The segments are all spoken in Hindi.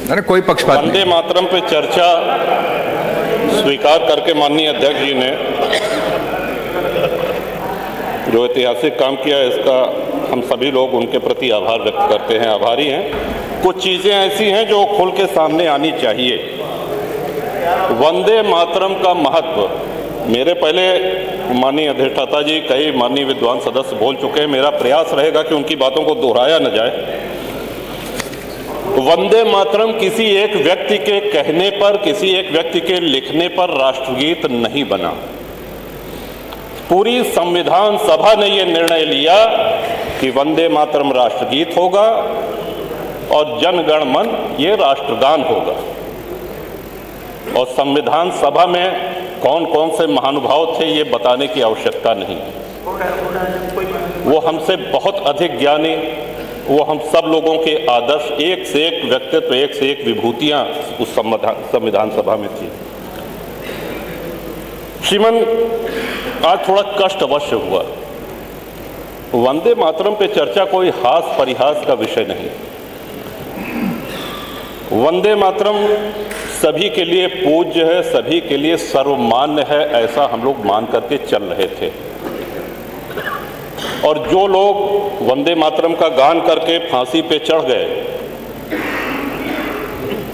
अरे कोई पक्षपात नहीं। वंदे मातरम पे चर्चा स्वीकार करके माननीय अध्यक्ष जी ने जो ऐतिहासिक काम किया है, इसका हम सभी लोग उनके प्रति आभार व्यक्त करते हैं, आभारी हैं। कुछ चीज़ें ऐसी हैं जो खुल के सामने आनी चाहिए। वंदे मातरम का महत्व, मेरे पहले माननीय अधिष्ठाता जी, कई माननीय विद्वान सदस्य बोल चुके हैं। मेरा प्रयास रहेगा कि उनकी बातों को दोहराया न जाए। वंदे मातरम किसी एक व्यक्ति के कहने पर, किसी एक व्यक्ति के लिखने पर राष्ट्रगीत नहीं बना। पूरी संविधान सभा ने यह निर्णय लिया कि वंदे मातरम राष्ट्रगीत होगा और जन गण मन ये राष्ट्रगान होगा। और संविधान सभा में कौन कौन से महानुभाव थे ये बताने की आवश्यकता नहीं। वो हमसे बहुत अधिक ज्ञानी, वो हम सब लोगों के आदर्श, एक से एक व्यक्तित्व, एक से एक विभूतियां उस संविधान सभा में थी। श्रीमान, आज थोड़ा कष्ट अवश्य हुआ। वंदे मातरम पे चर्चा कोई हास परिहास का विषय नहीं। वंदे मातरम सभी के लिए पूज्य है, सभी के लिए सर्वमान्य है, ऐसा हम लोग मान करके चल रहे थे। और जो लोग वंदे मातरम का गान करके फांसी पे चढ़ गए,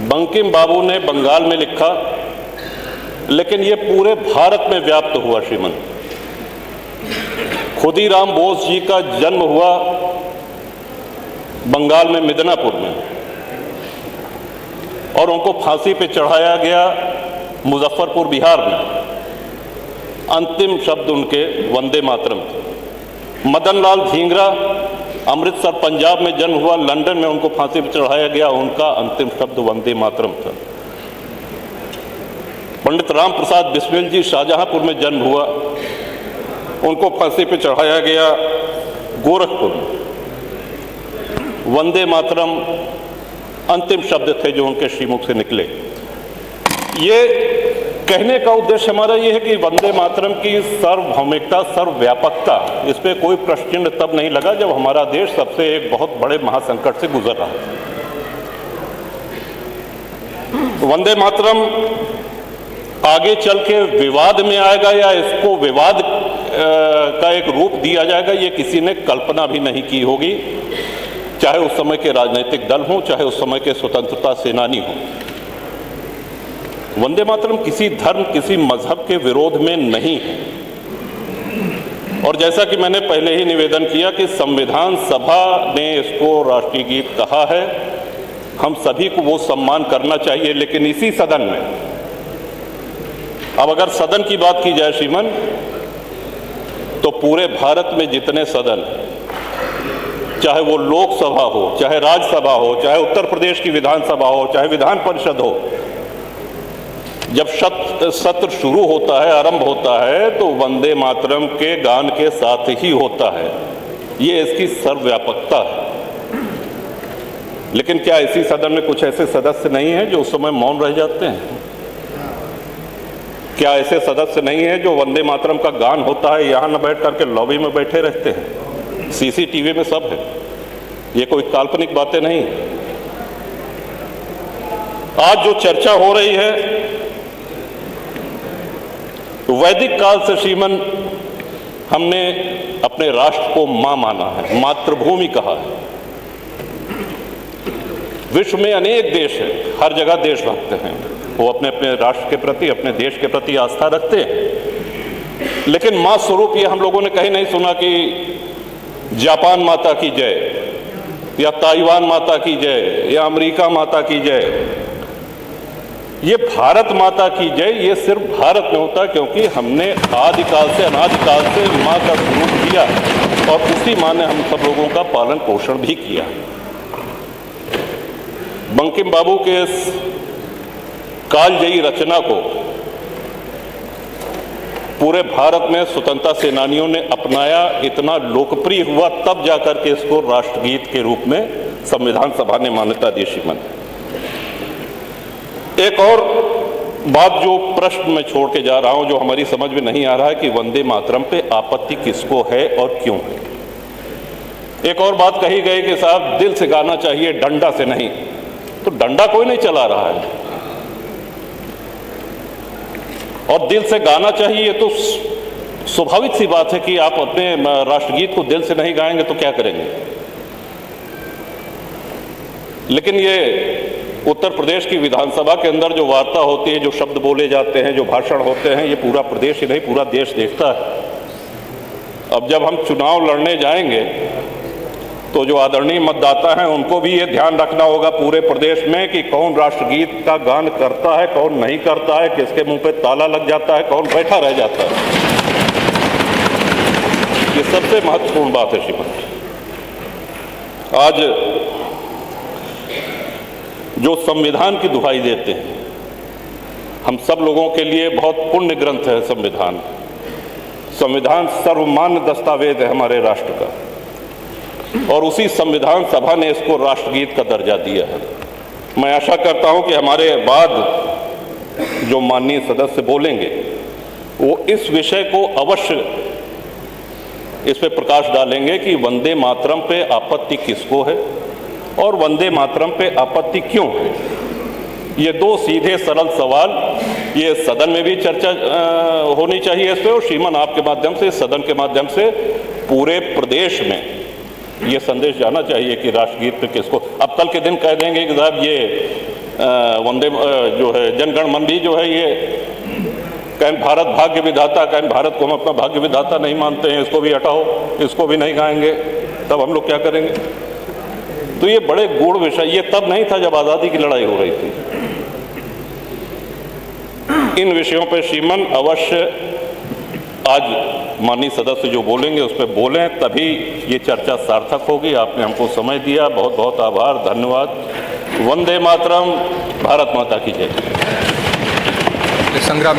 बंकिम बाबू ने बंगाल में लिखा, लेकिन ये पूरे भारत में व्याप्त हुआ। श्रीमन, खुदीराम बोस जी का जन्म हुआ बंगाल में मिदनापुर में, और उनको फांसी पे चढ़ाया गया मुजफ्फरपुर बिहार में। अंतिम शब्द उनके वंदे मातरम थे। मदन लाल धींगरा अमृतसर पंजाब में जन्म हुआ, लंदन में उनको फांसी पर चढ़ाया गया, उनका अंतिम शब्द वंदे मातरम था। पंडित राम प्रसाद बिस्मिल जी शाहजहांपुर में जन्म हुआ, उनको फांसी पर चढ़ाया गया गोरखपुर में। वंदे मातरम अंतिम शब्द थे जो उनके श्रीमुख से निकले। ये कहने का उद्देश्य हमारा ये है कि वंदे मातरम की सर्वभौमिकता, सर्वव्यापकता, इस पे कोई प्रश्न चिन्ह तब नहीं लगा जब हमारा देश सबसे एक बहुत बड़े महासंकट से गुजर रहा था। वंदे मातरम आगे चल के विवाद में आएगा या इसको विवाद का एक रूप दिया जाएगा, ये किसी ने कल्पना भी नहीं की होगी, चाहे उस समय के राजनीतिक दल हों, चाहे उस समय के स्वतंत्रता सेनानी हों। वंदे मातरम किसी धर्म, किसी मजहब के विरोध में नहीं है। और जैसा कि मैंने पहले ही निवेदन किया कि संविधान सभा ने इसको राष्ट्रीय गीत कहा है, हम सभी को वो सम्मान करना चाहिए। लेकिन इसी सदन में, अब अगर सदन की बात की जाए श्रीमन, तो पूरे भारत में जितने सदन, चाहे वो लोकसभा हो, चाहे राज्यसभा हो, चाहे उत्तर प्रदेश की विधानसभा हो, चाहे विधान परिषद हो, जब सत्र शुरू होता है, आरंभ होता है, तो वंदे मातरम के गान के साथ ही होता है। ये इसकी सर्वव्यापकता है। लेकिन क्या इसी सदन में कुछ ऐसे सदस्य नहीं हैं जो उस समय मौन रह जाते हैं? क्या ऐसे सदस्य नहीं हैं जो वंदे मातरम का गान होता है यहां न बैठ करके लॉबी में बैठे रहते हैं? सीसीटीवी में सब है, ये कोई काल्पनिक बातें नहीं। आज जो चर्चा हो रही है, वैदिक काल से श्रीमन हमने अपने राष्ट्र को मां माना है, मातृभूमि कहा है। विश्व में अनेक देश हैं, हर जगह देशभक्त हैं, वो अपने अपने राष्ट्र के प्रति, अपने देश के प्रति आस्था रखते हैं। लेकिन मां स्वरूप ये हम लोगों ने कहीं नहीं सुना कि जापान माता की जय, या ताइवान माता की जय, या अमेरिका माता की जय। ये भारत माता की जय, ये सिर्फ भारत में होता है, क्योंकि हमने आदिकाल से, अनादिकाल से माँ का स्वरूप दिया और उसी माँ ने हम सब लोगों का पालन पोषण भी किया। बंकिम बाबू के इस कालजयी रचना को पूरे भारत में स्वतंत्रता सेनानियों ने अपनाया, इतना लोकप्रिय हुआ, तब जाकर के इसको राष्ट्रगीत के रूप में संविधान सभा ने मान्यता दी। श्रीमन, एक और बात जो प्रश्न में छोड़ के जा रहा हूं, जो हमारी समझ में नहीं आ रहा है कि वंदे मातरम पे आपत्ति किसको है और क्यों है। एक और बात कही गई कि साहब दिल से गाना चाहिए, डंडा से नहीं। तो डंडा कोई नहीं चला रहा है और दिल से गाना चाहिए। ये तो स्वाभाविक सी बात है कि आप अपने राष्ट्रगीत को दिल से नहीं गाएंगे तो क्या करेंगे। लेकिन ये उत्तर प्रदेश की विधानसभा के अंदर जो वार्ता होती है, जो शब्द बोले जाते हैं, जो भाषण होते हैं, ये पूरा प्रदेश ही नहीं पूरा देश देखता है। अब जब हम चुनाव लड़ने जाएंगे तो जो आदरणीय मतदाता हैं उनको भी ये ध्यान रखना होगा पूरे प्रदेश में कि कौन राष्ट्रगीत का गान करता है, कौन नहीं करता है, किसके मुंह पे ताला लग जाता है, कौन बैठा रह जाता है। ये सबसे महत्वपूर्ण बात है श्रीमान। आज जो संविधान की दुहाई देते हैं, हम सब लोगों के लिए बहुत पुण्य ग्रंथ है संविधान। संविधान सर्वमान्य दस्तावेज है हमारे राष्ट्र का और उसी संविधान सभा ने इसको राष्ट्रगीत का दर्जा दिया है। मैं आशा करता हूं कि हमारे बाद जो माननीय सदस्य बोलेंगे वो इस विषय को अवश्य इस पे प्रकाश डालेंगे कि वंदे मातरम पे आपत्ति किसको है और वंदे मातरम पे आपत्ति क्यों है। ये दो सीधे सरल सवाल ये सदन में भी चर्चा होनी चाहिए इस पे और श्रीमान आपके माध्यम से, सदन के माध्यम से पूरे प्रदेश में ये संदेश जाना चाहिए कि राष्ट्रगीत पे किसको। अब कल के दिन कह देंगे कि साहब ये वंदे जो है जनगण मन भी जो है ये कहीं भारत भाग्य विधाता, कहीं भारत को हम अपना भाग्य विधाता नहीं मानते हैं, इसको भी हटाओ, इसको भी नहीं गाएंगे, तब हम लोग क्या करेंगे। तो ये बड़े गूढ़ विषय, ये तब नहीं था जब आज़ादी की लड़ाई हो रही थी। इन विषयों पर श्रीमान अवश्य आज माननीय सदस्य जो बोलेंगे उस पर बोलें, तभी ये चर्चा सार्थक होगी। आपने हमको समय दिया, बहुत बहुत आभार, धन्यवाद। वंदे मातरम, भारत माता की जय। संग्राम